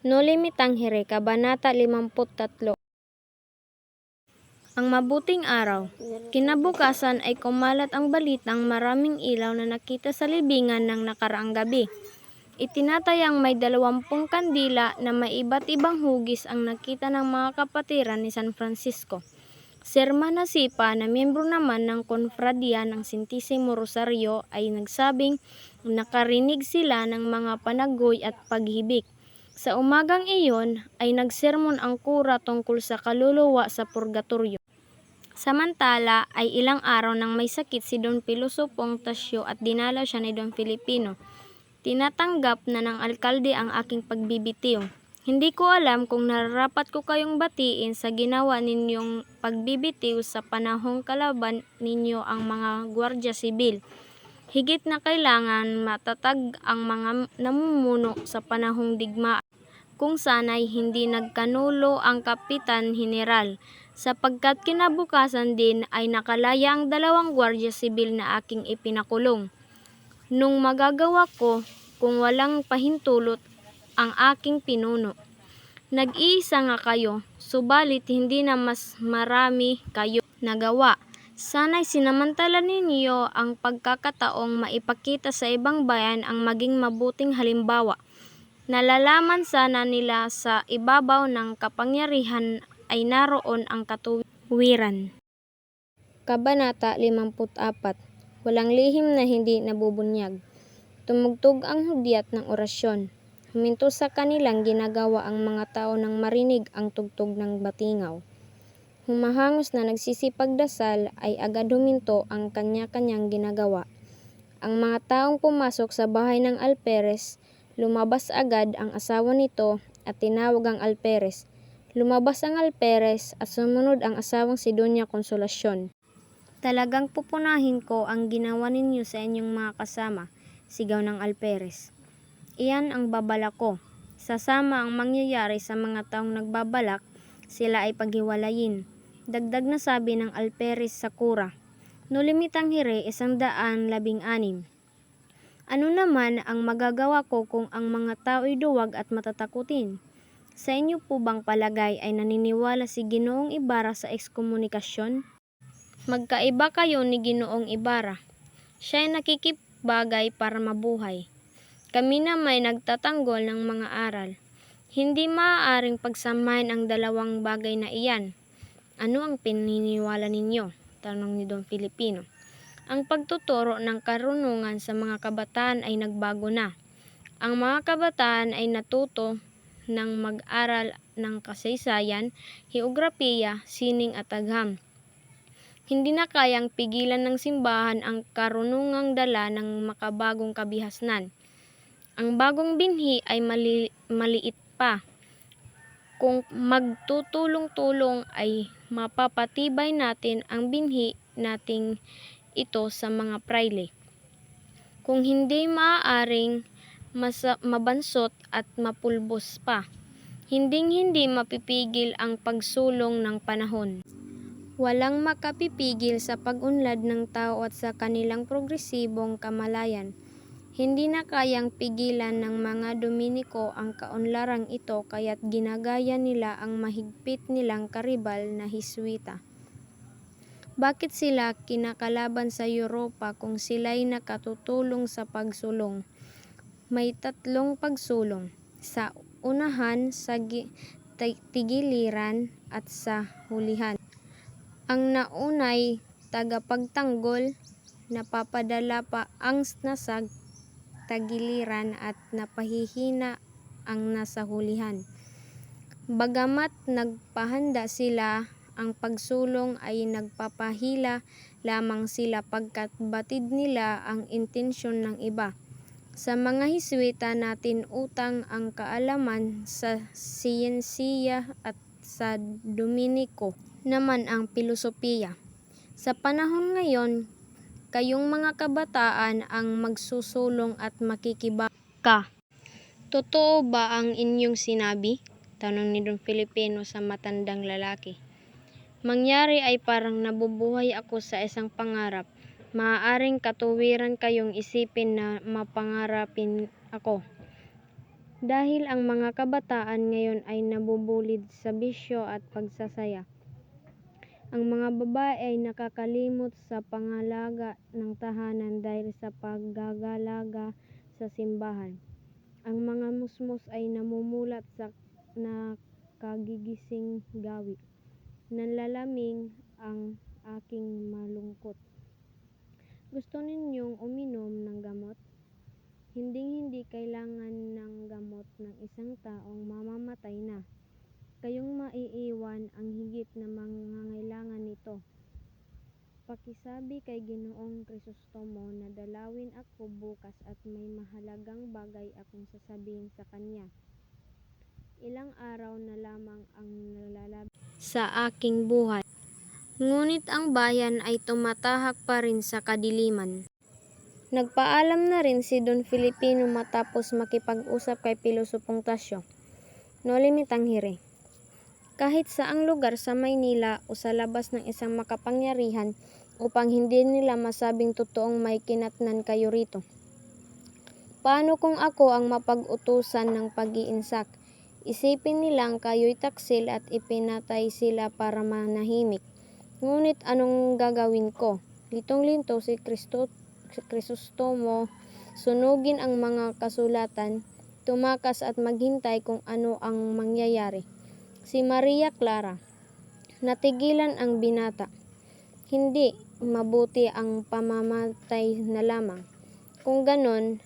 No Limitang Here, Kabanata 53. Ang mabuting araw. Kinabukasan ay kumalat ang balitang maraming ilaw na nakita sa libingan ng nakaraang gabi. Itinatayang may 20 kandila na may iba't ibang hugis ang nakita ng mga kapatiran ni San Francisco. Si Hermana Sipa na miyembro naman ng Konfradya ng Santissimo Rosario ay nagsabing nakarinig sila ng mga panagoy at paghibik. Sa umagang iyon ay nagsermon ang kura tungkol sa kaluluwa sa purgatorio. Samantala ay ilang araw nang may sakit si Don Piloso Tasio at dinalaw siya ni Don Filipino. Tinatanggap na ng alkalde ang aking pagbibitiw. Hindi ko alam kung nararapat ko kayong batiin sa ginawa ninyong pagbibitiw sa panahong kalaban ninyo ang mga gwardya sibil. Higit na kailangan matatag ang mga namumuno sa panahong digmaan, kung sana'y hindi nagkanulo ang Kapitan General, sapagkat kinabukasan din ay nakalaya ang 2 gwardya sibil na aking ipinakulong. Nung magagawa ko kung walang pahintulot ang aking pinuno. Nag-iisa nga kayo, subalit hindi na mas marami kayo nagawa. Sana'y sinamantala ninyo ang pagkakataong maipakita sa ibang bayan ang maging mabuting halimbawa. Nalalaman sana nila sa ibabaw ng kapangyarihan ay naroon ang katuwiran. Kabanata 54. Walang lihim na hindi nabubunyag. Tumugtog ang hudyat ng orasyon. Huminto sa kanilang ginagawa ang mga tao nang marinig ang tugtog ng batingaw. Humahangos na nagsisipagdasal ay agad huminto ang kanya-kanyang ginagawa. Ang mga taong pumasok sa bahay ng alperes, lumabas agad ang asawa nito at tinawag ang alperes. Lumabas ang alperes at sumunod ang asawang si Doña Consolacion. Talagang pupunahin ko ang ginawa ninyo sa inyong mga kasama, sigaw ng alperes. Iyan ang babala ko. Sasama ang mangyayari sa mga taong nagbabalak, sila ay paghiwalayin. Dagdag na sabi ng alperes sa kura. No Limitang Here, 116. Ano naman ang magagawa ko kung ang mga tao'y duwag at matatakutin? Sa inyo po bang palagay ay naniniwala si Ginoong Ibarra sa ekskomunikasyon? Magkaiba kayo ni Ginoong Ibarra. Siya ay nakikibagay para mabuhay. Kami na may nagtatanggol ng mga aral. Hindi maaaring pagsamahin ang 2 bagay na iyan. Ano ang pininiwala ninyo? Tanong ni Don Filipino. Ang pagtuturo ng karunungan sa mga kabataan ay nagbago na. Ang mga kabataan ay natuto ng mag-aral ng kasaysayan, heograpiya, sining at agham. Hindi na kayang pigilan ng simbahan ang karunungang dala ng makabagong kabihasnan. Ang bagong binhi ay maliit pa. Kung magtutulong-tulong ay mapapatibay natin ang binhi nating ito sa mga prayle. Kung hindi maaaring mabansot at mapulbos pa, hinding-hindi mapipigil ang pagsulong ng panahon. Walang makapipigil sa pag-unlad ng tao at sa kanilang progresibong kamalayan. Hindi na kayang pigilan ng mga Dominiko ang kaunlarang ito kaya't ginagaya nila ang mahigpit nilang karibal na Heswita. Bakit sila kinakalaban sa Europa kung sila'y nakatutulong sa pagsulong? May 3 pagsulong, sa unahan, sa tigiliran at sa hulihan. Ang naunay tagapagtanggol, napapadala pa ang nasa tagiliran at napahihina ang nasa hulihan. Bagamat nagpahanda sila, ang pagsulong ay nagpapahila lamang sila pagkat batid nila ang intensyon ng iba. Sa mga Heswita natin utang ang kaalaman sa siyensiya at sa Dominiko naman ang pilosopiya. Sa panahon ngayon, kayong mga kabataan ang magsusulong at makikibaka. Totoo ba ang inyong sinabi? Tanong ni Don Filipino sa matandang lalaki. Mangyari ay parang nabubuhay ako sa isang pangarap. Maaaring katuwiran kayong isipin na mapangarapin ako. Dahil ang mga kabataan ngayon ay nabubulid sa bisyo at pagsasaya. Ang mga babae ay nakakalimot sa pangalaga ng tahanan dahil sa paggagalaga sa simbahan. Ang mga musmos ay namumulat sa nakagigising gawi. Nanlalamig ang aking malungkot. Gusto ninyong uminom ng gamot? Hinding-hindi kailangan ng gamot ng isang taong mamamatay na. Kayong maiiwan ang higit na mangangailangan nito. Pakisabi kay Ginoong Krisostomo na dalawin ako bukas at may mahalagang bagay akong sasabihin sa kanya. Ilang araw na lamang ang nalalabis sa aking buhay. Ngunit ang bayan ay tumatahak pa rin sa kadiliman. Nagpaalam na rin si Don Filipino matapos makipag-usap kay Piloso Tasyo. No limitang-hiri. Kahit saang lugar sa Maynila o sa labas ng isang makapangyarihan upang hindi nila masabing totoong may kinatnan kayo rito. Paano kung ako ang mapag-utusan ng pag-iinsak? Isipin nilang kayo'y taksil at ipinatay sila para manahimik. Ngunit anong gagawin ko? Litong-linto si Krisostomo, sunugin ang mga kasulatan, tumakas at maghintay kung ano ang mangyayari. Si Maria Clara, natigilan ang binata. Hindi, mabuti ang pamamatay na lamang. Kung ganon,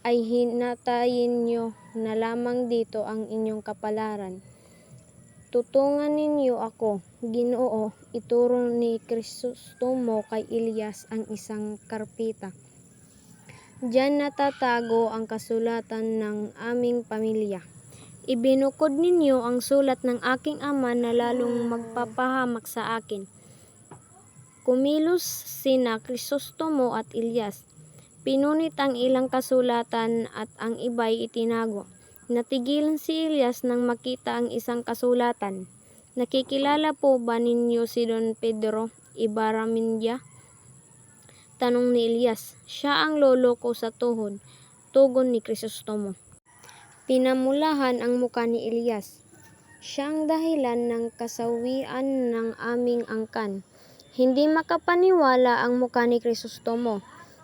ay hinatayin nyo na lamang dito ang inyong kapalaran. Tutungan ninyo ako, Ginoo, ituro ni Krisostomo kay Elias ang isang karpita. Diyan natatago ang kasulatan ng aming pamilya. Ibinukod ninyo ang sulat ng aking ama na lalong magpapahamak sa akin. Kumilos sina Krisostomo at Elias. Pinunit ang ilang kasulatan at ang iba'y itinago. Natigilan si Elias nang makita ang isang kasulatan. Nakikilala po ba ninyo si Don Pedro Ibarramindia? Tanong ni Elias. Siya ang lolo ko sa tuhod. Tugon ni Krisostomo. Pinamulahan ang muka ni Elias. Siya ang dahilan ng kasawian ng aming angkan. Hindi makapaniwala ang muka ni Krisostomo.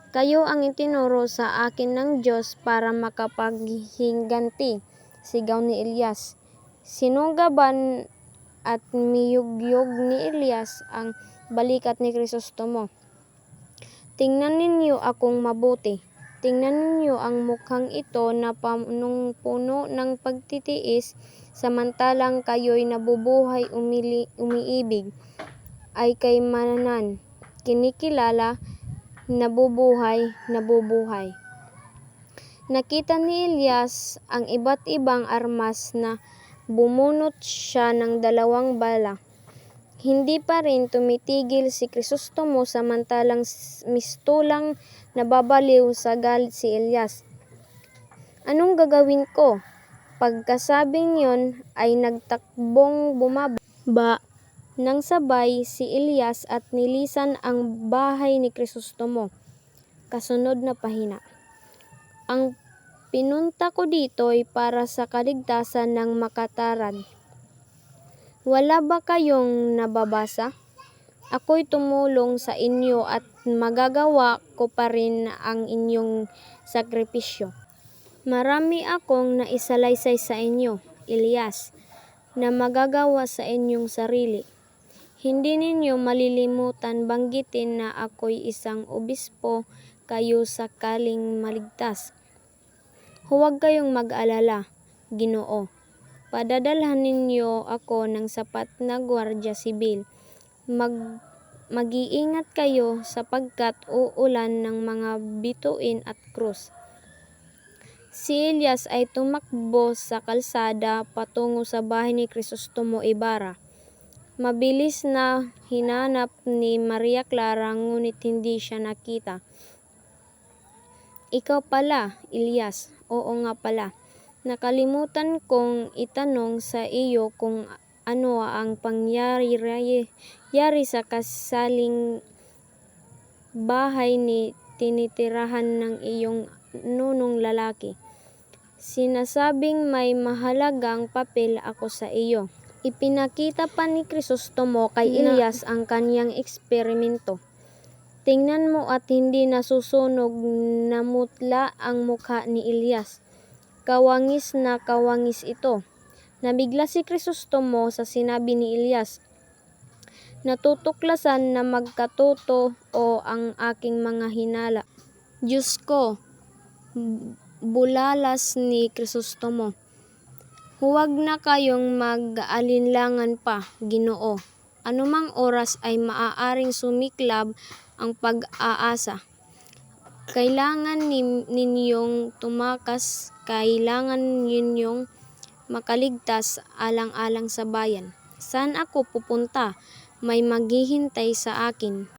Kayo ang itinuro sa akin ng Diyos para makapaghiganti, sigaw ni Elias. Sinugaban at miyugyog ni Elias ang balikat ni Krisostomo. Tingnan ninyo akong mabuti. Tingnan ninyo ang mukhang ito na punong-puno ng pagtitiis, samantalang kayo'y nabubuhay umiibig, ay kaymanan, kinikilala, nabubuhay. Nakita ni Elias ang iba't ibang armas na bumunot siya ng 2 bala. Hindi pa rin tumitigil si Krisostomo samantalang mistulang nababaliw sa galit si Elias. Anong gagawin ko? Pagkasabing yon ay nagtakbong bumaba nang sabay si Elias at nilisan ang bahay ni Krisostomo. Kasunod na pahina. Ang pinunta ko dito ay para sa kaligtasan ng makatarad. Wala ba kayong nababasa? Ako'y tumulong sa inyo at magagawa ko pa rin ang inyong sakripisyo. Marami akong naisalaysay sa inyo, Elias, na magagawa sa inyong sarili. Hindi ninyo malilimutan banggitin na ako'y isang obispo kayo sakaling maligtas. Huwag kayong mag-alala, Ginoo. Padadalhan ninyo ako ng sapat na gwardiya sibil. Mag-iingat kayo sapagkat uulan ng mga bituin at krus. Si Elias ay tumakbo sa kalsada patungo sa bahay ni Krisostomo Ibarra. Mabilis na hinanap ni Maria Clara ngunit hindi siya nakita. Ikaw pala, Elias. Oo nga pala. Nakalimutan kong itanong sa iyo kung ano ang pangyayari sa kasaling bahay ni tinitirahan ng iyong nunong lalaki. sinasabing may mahalagang papel ako sa iyo. Ipinakita pa ni Crisostomo kay Elias ang kanyang eksperimento. Tingnan mo at hindi nasusunog, namutla ang mukha ni Elias. Kawangis na kawangis ito. Nabigla si Crisostomo sa sinabi ni Elias. Natutuklasan na magkatotoo ang aking mga hinala. Diyos ko, bulalas ni Crisostomo. Huwag na kayong mag-alinlangan pa, Ginoo. Anumang oras ay maaaring sumiklab ang pag-aasa. Kailangan ninyong tumakas, kailangan ninyong makaligtas alang-alang sa bayan. Saan ako pupunta? May maghihintay sa akin.